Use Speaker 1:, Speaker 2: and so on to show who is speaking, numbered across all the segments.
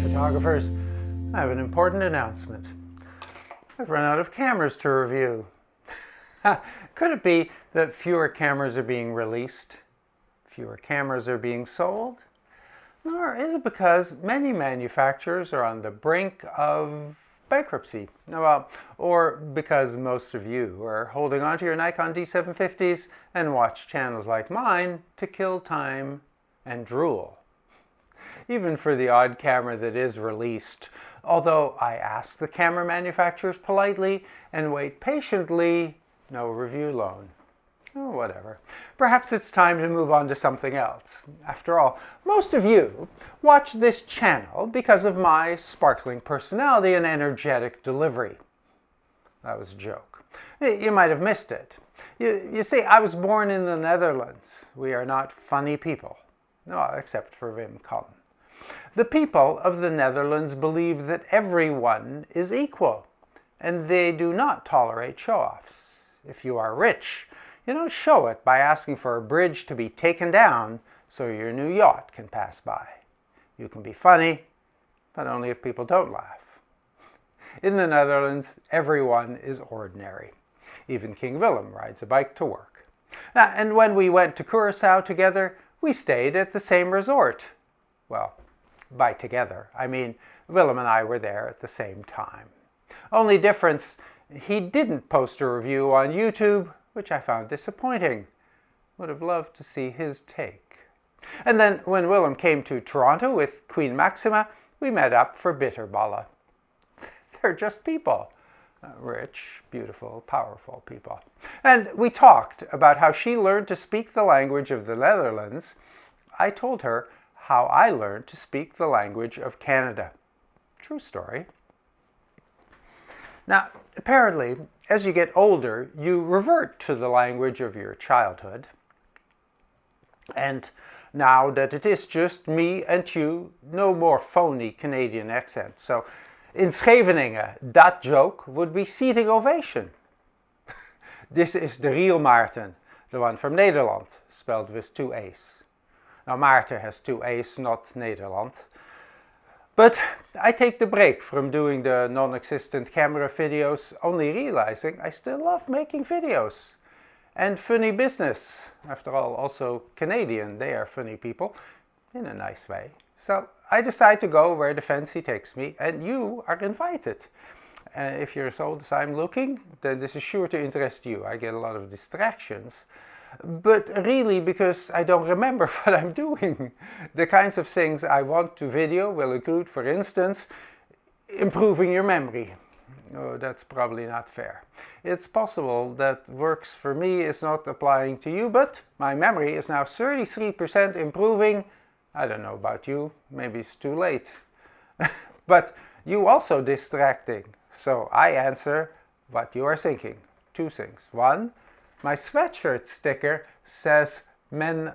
Speaker 1: photographers, I have an important announcement. I've run out of cameras to review. Could it be that fewer cameras are being released? Fewer cameras are being sold? Or is it because many manufacturers are on the brink of bankruptcy? Well, or because most of you are holding on to your Nikon D750s and watch channels like mine to kill time and drool. Even for the odd camera that is released, although I ask the camera manufacturers politely and wait patiently, no review loan. Oh, whatever. Perhaps it's time to move on to something else. After all, most of you watch this channel because of my sparkling personality and energetic delivery. That was a joke. You might have missed it. You see, I was born in the Netherlands. We are not funny people. No, except for Wim Kan. The people of the Netherlands believe that everyone is equal, and they do not tolerate show-offs. If you are rich, you don't show it by asking for a bridge to be taken down so your new yacht can pass by. You can be funny, but only if people don't laugh. In the Netherlands, everyone is ordinary. Even King Willem rides a bike to work. And when we went to Curaçao together, we stayed at the same resort. Well, by together, I mean Willem and I were there at the same time. Only difference, he didn't post a review on YouTube, which I found disappointing. Would have loved to see his take. And then when Willem came to Toronto with Queen Maxima, we met up for bitterballen. They're just people. Rich, beautiful, powerful people. And we talked about how she learned to speak the language of the Netherlands. I told her how I learned to speak the language of Canada. True story. Now, apparently, as you get older, you revert to the language of your childhood. And now that it is just me and you, no more phony Canadian accent. So, in Scheveningen, that joke would be seating ovation. This is the real Maarten, the one from Nederland, spelled with two A's. Now, Maarten has two A's, not Nederland. But I take the break from doing the non-existent camera videos, only realizing I still love making videos. And funny business. After all, also Canadian, they are funny people, in a nice way. So I decide to go where the fancy takes me, and you are invited. If you're as old as I'm looking, then this is sure to interest you. I get a lot of distractions. But really because I don't remember what I'm doing. The kinds of things I want to video will include, for instance, improving your memory. Oh, that's probably not fair. It's possible that works for me is not applying to you, but my memory is now 33% improving. I don't know about you, maybe it's too late. But you also distracting. So I answer what you are thinking. Two things. One, my sweatshirt sticker says men.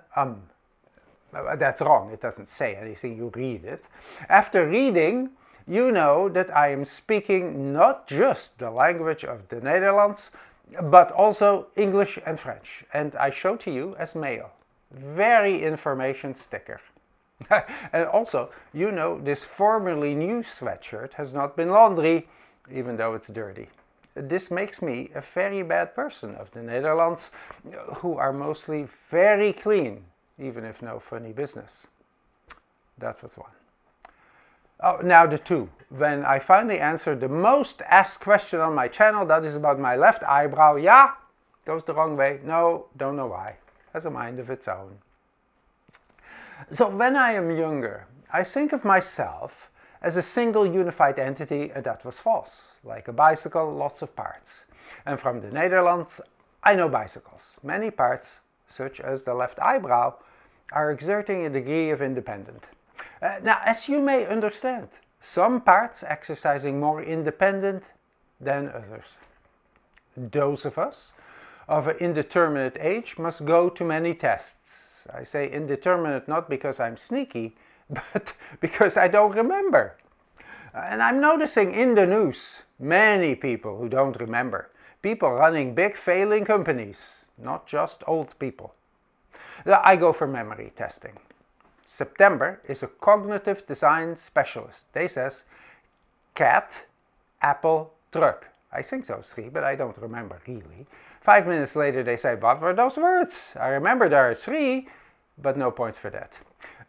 Speaker 1: That's wrong, it doesn't say anything, you read it. After reading, you know that I am speaking not just the language of the Netherlands, but also English and French. And I show to you as male. Very information sticker. And also, you know this formerly new sweatshirt has not been laundry, even though it's dirty. This makes me a very bad person of the Netherlands, who are mostly very clean, even if no funny business. That was one. Oh, now the two. When I finally answered the most asked question on my channel, that is about my left eyebrow. Yeah, goes the wrong way. No, don't know why. Has a mind of its own. So when I am younger, I think of myself as a single unified entity, and that was false. Like a bicycle, lots of parts. And from the Netherlands, I know bicycles. Many parts, such as the left eyebrow, are exerting a degree of independence. Now, as you may understand, some parts exercising more independent than others. Those of us of an indeterminate age must go to many tests. I say indeterminate not because I'm sneaky, but because I don't remember. And I'm noticing in the news many people who don't remember. People running big failing companies, not just old people. I go for memory testing. September is a cognitive design specialist. They says cat, apple, truck. I think those three, but I don't remember really. 5 minutes later they say, what were those words? I remember there are three, but no points for that.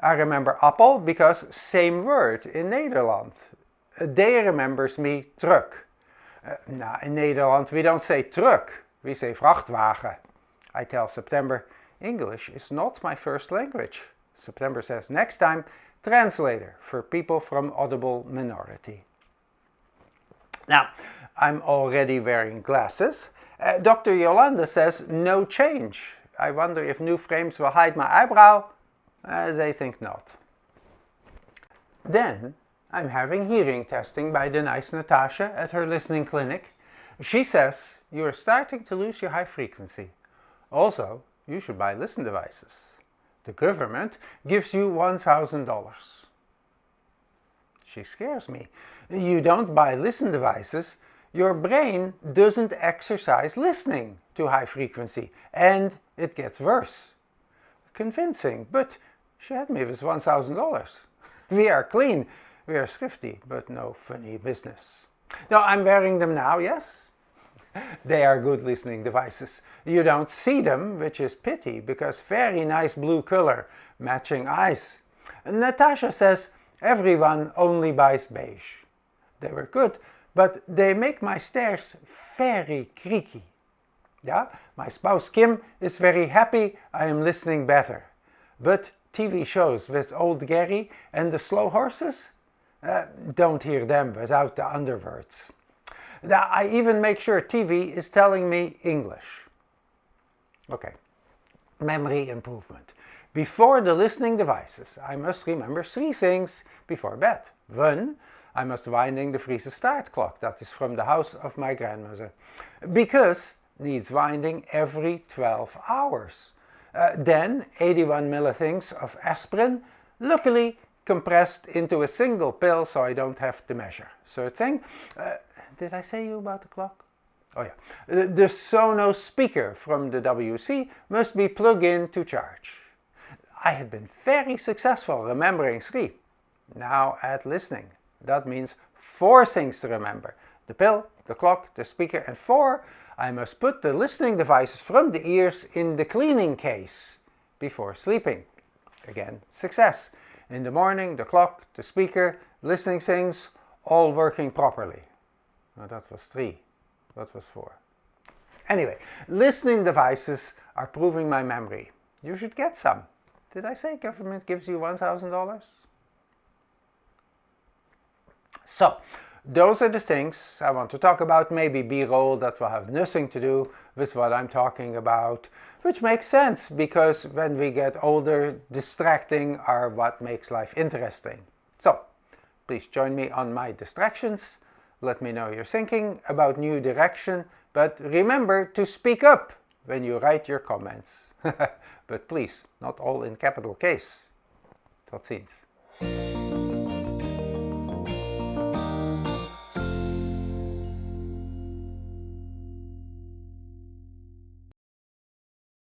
Speaker 1: I remember appel because same word in Nederland. They remembers me truck. Now in Nederland we don't say truck, we say vrachtwagen. I tell September, English is not my first language. September says, next time, translator for people from audible minority. Now, I'm already wearing glasses. Dr. Yolanda says, no change. I wonder if new frames will hide my eyebrow. They think not. Then, I'm having hearing testing by the nice Natasha at her listening clinic. She says, you are starting to lose your high frequency. Also, you should buy listen devices. The government gives you $1,000. She scares me. You don't buy listen devices, your brain doesn't exercise listening to high frequency, and it gets worse. Convincing, but she had me with $1,000. We are clean, we are thrifty, but no funny business. Now I'm wearing them now, yes? They are good listening devices. You don't see them, which is pity, because very nice blue color, matching eyes. Natasha says everyone only buys beige. They were good, but they make my stairs very creaky. Yeah, my spouse Kim is very happy I am listening better. But TV shows with old Gary and the slow horses, don't hear them without the underwords. Now, I even make sure TV is telling me English. Okay, memory improvement. Before the listening devices, I must remember three things before bed. One, I must winding the Friese start clock. That is from the house of my grandmother. Because needs winding every 12 hours. Then 81 millithings of aspirin, luckily compressed into a single pill so I don't have to measure. Third thing, did I say you about the clock? Oh yeah. The Sonos speaker from the WC must be plugged in to charge. I had been very successful remembering three. Now add listening. That means four things to remember. The pill, the clock, the speaker, and four, I must put the listening devices from the ears in the cleaning case before sleeping. Again, success. In the morning, the clock, the speaker, listening things, all working properly. Now that was three. That was four. Anyway, listening devices are proving my memory. You should get some. Did I say government gives you $1,000? So, those are the things I want to talk about. Maybe B-roll that will have nothing to do with what I'm talking about, which makes sense because when we get older, distracting are what makes life interesting. So, please join me on my distractions. Let me know your thinking about new direction, but remember to speak up when you write your comments. But please, not all in capital case. Tot ziens.